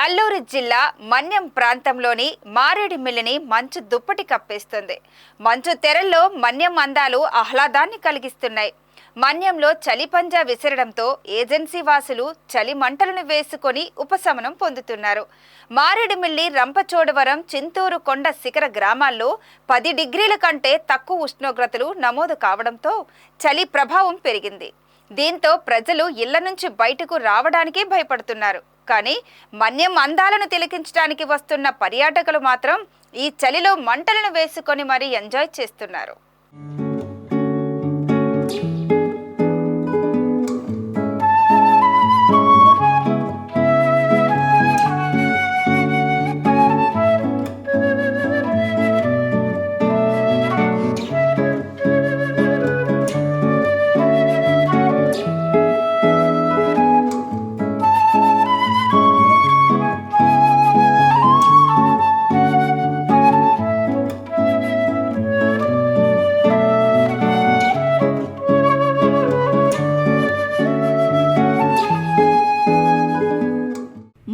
అల్లూరు జిల్లా మన్యం ప్రాంతంలోని మారేడుమిల్లిని మంచు దుప్పటి కప్పేస్తుంది. మంచు తెరల్లో మన్యం అందాలు ఆహ్లాదాన్ని కలిగిస్తున్నాయి. మన్యంలో చలి పంజా విసరడంతో ఏజెన్సీ వాసులు చలి మంటలను వేసుకొని ఉపశమనం పొందుతున్నారు. మారేడుమిల్లి, రంపచోడవరం, చింతూరు కొండ శిఖర గ్రామాల్లో 10 డిగ్రీల కంటే తక్కువ ఉష్ణోగ్రతలు నమోదు కావడంతో చలి ప్రభావం పెరిగింది. దీంతో ప్రజలు ఇళ్ల నుంచి బయటకు రావడానికి భయపడుతున్నారు. కానీ మన్యం అందాలను తిలకించడానికి వస్తున్న పర్యాటకులు మాత్రం ఈ చలిలో మంటలను వేసుకొని మరీ ఎంజాయ్ చేస్తున్నారు.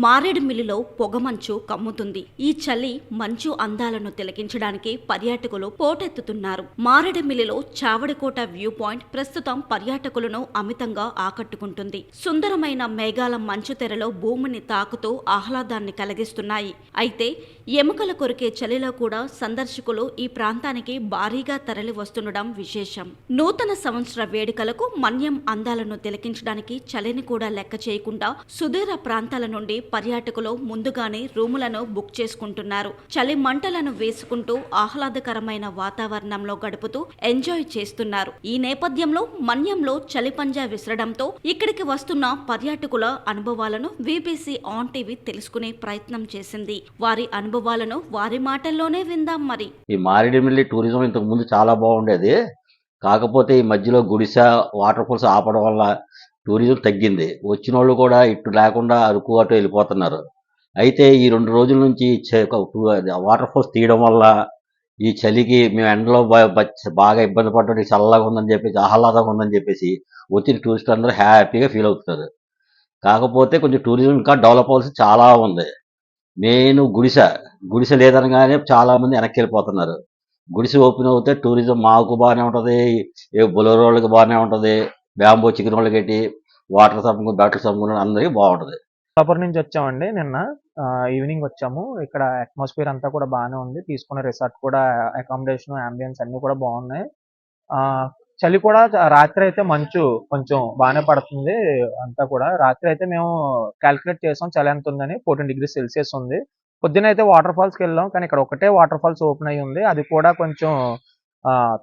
మారేడుమిల్లిలో పొగమంచు కమ్ముతుంది. ఈ చలి మంచు అందాలను తిలకించడానికి పర్యాటకులు పోటెత్తుతున్నారు. మారేడుమిల్లిలో చావడికోట వ్యూ పాయింట్ ప్రస్తుతం పర్యాటకులను అమితంగా ఆకట్టుకుంటుంది. సుందరమైన మేఘాల మంచు తెరలో భూమిని తాకుతూ ఆహ్లాదాన్ని కలిగిస్తున్నాయి. అయితే ఎముకల కొరికే చలిలో కూడా సందర్శకులు ఈ ప్రాంతానికి భారీగా తరలి వస్తుండడం విశేషం. నూతన సంవత్సర వేడుకలకు మన్యం అందాలను తిలకించడానికి చలిని కూడా లెక్క చేయకుండా సుదూర ప్రాంతాల నుండి పర్యాటకులు ముందుగానే రూములను బుక్ చేసుకుంటున్నారు. చలి మంటలను వేసుకుంటూ ఆహ్లాదకరమైన వాతావరణంలో గడుపుతూ ఎంజాయ్ చేస్తున్నారు. ఈ నేపథ్యంలో మన్యంలో చలి పంజా విసరడంతో ఇక్కడికి వస్తున్న పర్యాటకుల అనుభవాలను వీబీసీ ఆన్ టీవీ తెలుసుకునే ప్రయత్నం చేసింది. వారి అనుభవాలను వారి మాటల్లోనే విందాం. మరి ఈ మారేడుమిల్లి టూరిజం ఇంతకు ముందు చాలా బాగుండేది. కాకపోతే ఈ మధ్యలో గుడిస, వాటర్ ఫాల్స్ ఆపడం వల్ల టూరిజం తగ్గింది. వచ్చిన వాళ్ళు కూడా ఇటు లేకుండా అరకు అటు వెళ్ళిపోతున్నారు. అయితే ఈ 2 రోజుల నుంచి వాటర్ ఫాల్స్ తీయడం వల్ల ఈ చలికి మేము ఎండలో బాగా ఇబ్బంది పడ్డాడు, చల్లగా ఉందని చెప్పేసి, ఆహ్లాదంగా ఉందని చెప్పేసి వచ్చిన టూరిస్టులు అందరూ హ్యాపీగా ఫీల్ అవుతున్నారు. కాకపోతే కొంచెం టూరిజం ఇంకా డెవలప్ అవ్వాల్సి చాలా ఉంది. మెయిన్ గుడిసె లేదనగానే చాలా మంది వెనక్కి వెళ్ళిపోతున్నారు. గుడిసె ఓపెన్ అవుతే టూరిజం మాకు బాగానే ఉంటుంది, బొలెరో వాళ్ళకి బాగానే ఉంటుంది, బ్యాంబో చికెన్ వాళ్ళకి పెట్టి వాటర్ సమ్ము బ్యాటరీ సమ్ము అందరికీ బాగుంటుంది. కొల్లాపూర్ నుంచి వచ్చామండి. నిన్న ఈవినింగ్ వచ్చాము. ఇక్కడ అట్మాస్ఫియర్ అంతా కూడా బాగానే ఉంది. తీసుకున్న రిసార్ట్ కూడా అకామిడేషన్, అంబియన్స్ అన్ని కూడా బాగున్నాయి. చలి కూడా రాత్రి అయితే మంచు కొంచెం బాగానే పడుతుంది. అంతా కూడా రాత్రి అయితే మేము క్యాలిక్యులేట్ చేసాం చలి ఎంత ఉందని. 14 degrees Celsius ఉంది. పొద్దున అయితే వాటర్ ఫాల్స్కి వెళ్ళాం, కానీ ఇక్కడ ఒకటే వాటర్ ఫాల్స్ ఓపెన్ అయ్యి ఉంది. అది కూడా కొంచెం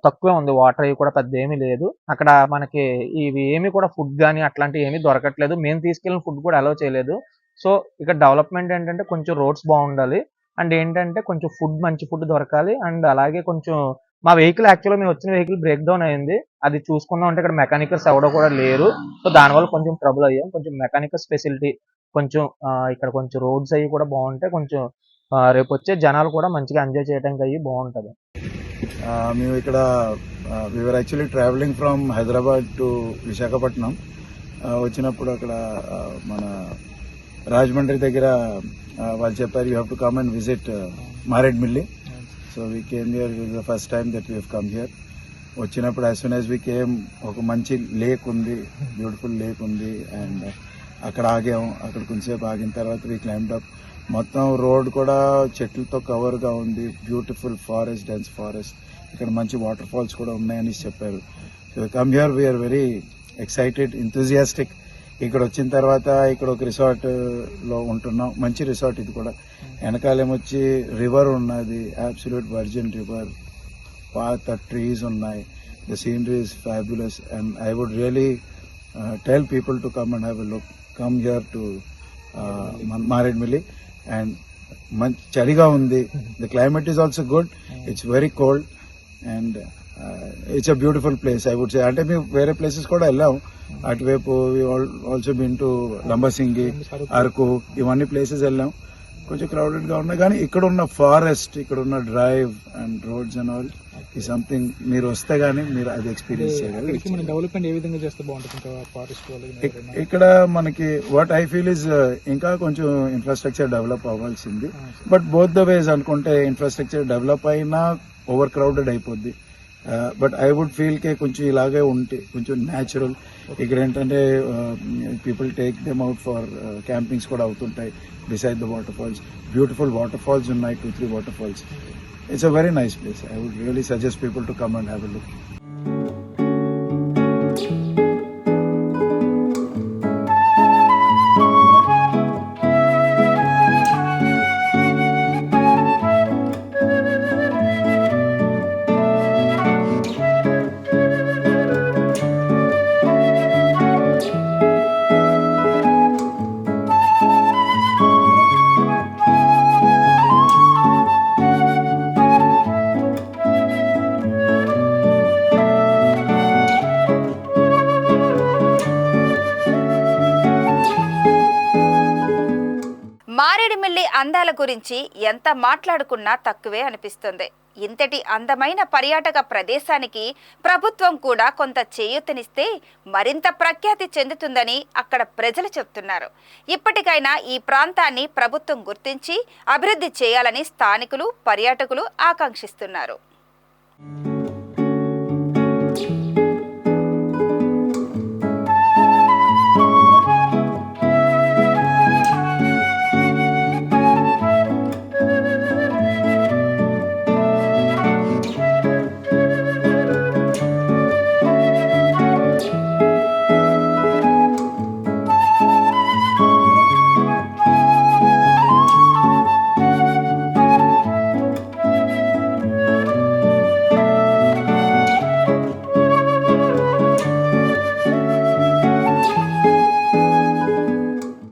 తక్కువే ఉంది. వాటర్ అవి కూడా పెద్ద ఏమీ లేదు. అక్కడ మనకి ఇవి ఏమి కూడా ఫుడ్ కానీ అట్లాంటివి ఏమీ దొరకట్లేదు. మేము తీసుకెళ్ళిన ఫుడ్ కూడా అలౌ చేయలేదు. సో ఇక్కడ డెవలప్మెంట్ ఏంటంటే కొంచెం రోడ్స్ బాగుండాలి, అండ్ ఏంటంటే కొంచెం ఫుడ్, మంచి ఫుడ్ దొరకాలి. అండ్ అలాగే కొంచెం మా వెహికల్, యాక్చువల్గా మేము వచ్చిన వెహికల్ బ్రేక్ డౌన్ అయింది. అది చూసుకుందాం అంటే ఇక్కడ మెకానికల్స్ ఎవడో కూడా లేరు. సో దానివల్ల కొంచెం ట్రబుల్ అయ్యాం. కొంచెం మెకానికల్స్ ఫెసిలిటీ కొంచెం ఇక్కడ కొంచెం రోడ్స్ అవి కూడా బాగుంటే కొంచెం రేపు వచ్చే జనాలు కూడా మంచిగా ఎంజాయ్ చేయడానికి అయ్యి బాగుంటుంది. మేము ఇక్కడ we are actually travelling from Hyderabad to Visakhapatnam. వచ్చినప్పుడు అక్కడ మన రాజమండ్రి దగ్గర వాళ్ళు చెప్పారు, you have to come and visit Maredumilli. So we came here, it was the first time that we have come here. వచ్చినప్పుడు as soon as we came ఒక మంచి లేక్ ఉంది, బ్యూటిఫుల్ లేక్ ఉంది. అండ్ అక్కడ ఆగాము. అక్కడ కొంచెంసేపు ఆగిన తర్వాత వీ క్లైంబ్డ్ అప్. మొత్తం రోడ్ కూడా చెట్లతో కవర్గా ఉంది. Beautiful forest, dense forest. ఇక్కడ మంచి వాటర్ ఫాల్స్ కూడా ఉన్నాయని చెప్పారు. So come here, we are very excited, enthusiastic. ఇక్కడ వచ్చిన తర్వాత ఇక్కడ ఒక రిసార్ట్లో ఉంటున్నాం. మంచి రిసార్ట్ ఇది కూడా. వెనకాలేమొచ్చి రివర్ ఉన్నది, అబ్సల్యూట్ వర్జిన్ రివర్. పాత ట్రీస్ ఉన్నాయి. The scenery is fabulous and I would really tell people to come and have a look. Come here to Maredumilli. And మంచి చలిగా ఉంది. The climate is also good. It's very cold and it's a beautiful place I would say. అంటే మేము వేరే places కూడా వెళ్ళాం అటువైపు. Also been to Lambasingi, Araku, ఇవన్నీ ప్లేసెస్ వెళ్ళాం. కొంచెం క్రౌడెడ్గా ఉన్నాయి. కానీ ఇక్కడ ఉన్న ఫారెస్ట్, ఇక్కడ ఉన్న drive and roads and all ఈ సంథింగ్ మీరు వస్తే గానీ మీరు అది ఎక్స్పీరియన్స్ చేయగలరు. డెవలప్మెంట్ ఏ విధంగా చేస్తే బాగుంటుంది ఫారెస్ట్ ఇక్కడ మనకి వాట్ ఐ ఫీల్ ఇస్ ఇంకా కొంచెం ఇన్ఫ్రాస్ట్రక్చర్ డెవలప్ అవ్వాల్సింది. బట్ బోత్ ద వేస్ అనుకుంటే ఇన్ఫ్రాస్ట్రక్చర్ డెవలప్ అయినా ఓవర్ క్రౌడెడ్ అయిపోద్ది. బట్ ఐ వుడ్ ఫీల్ కే కొంచెం ఇలాగే ఉంటే కొంచెం న్యాచురల్. ఇక్కడ ఏంటంటే people take them out for campings కూడా అవుతుంటాయి beside the waterfalls. Beautiful waterfalls ఉన్నాయి, 2-3 waterfalls. It's a very nice place. I would really suggest people to come and have a look. Maredumilli అందాల గురించి ఎంత మాట్లాడుకున్నా తక్కువే అనిపిస్తుంది. ఇంతటి అందమైన పర్యాటక ప్రదేశానికి ప్రభుత్వం కూడా కొంత చేయూతనిస్తే మరింత ప్రఖ్యాతి చెందుతుందని అక్కడ ప్రజలు చెప్తున్నారు. ఇప్పటికైనా ఈ ప్రాంతాన్ని ప్రభుత్వం గుర్తించి అభివృద్ధి చేయాలని స్థానికులు, పర్యాటకులు ఆకాంక్షిస్తున్నారు.